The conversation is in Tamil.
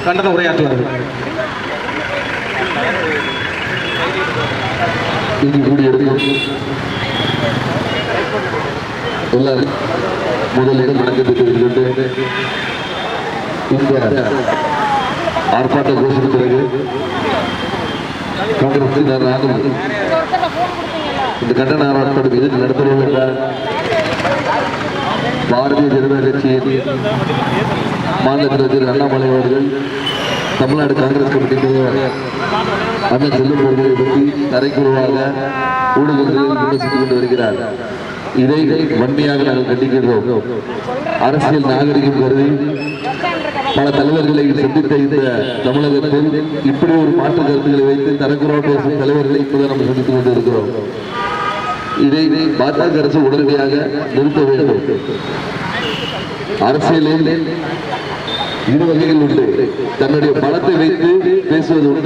கண்டன உரையாற்றுவார்கள். இங்கு கூடியிருக்கும் எல்லாரும் முதலிடம் வணக்கத்திற்கு இந்த ஆர்ப்பாட்ட கோஷத்துக்கு பிறகு காங்கிரஸ் ராகுல் இந்த கண்டன ஆர்ப்பாட்டம் எதிர்த்து நடத்துவோம் என்றால் பாரதிய ஜனதா கட்சியின் மாநில தலைவர் அண்ணாமலை அவர்கள் தமிழ்நாடு காங்கிரஸ் கமிட்டி தலைவர் அண்ணன் செல்லும் அவர்களை பற்றி தரைக்குழுவாக ஊடகங்களில் விமர்சித்துக் கொண்டு வருகிறார். இதை வன்மையாக நாங்கள் கண்டிக்கின்றோம். அரசியல் நாகரிகம் கருதி பல தலைவர்களை சந்தித்த இந்த தமிழகத்தில் இப்படி ஒரு மாற்று கருத்துக்களை வைத்து தரக்குறோம் பேசும் தலைவர்களை இப்போதான் நம்ம சந்தித்துக் கொண்டு இருக்கிறோம். இதை பாஜக அரசு உடனடியாக நிறுத்த வேண்டும். அரசியலில் இரு வகைகள் உண்டு. தன்னுடைய பணத்தை வைத்து பேசுவது உண்டு.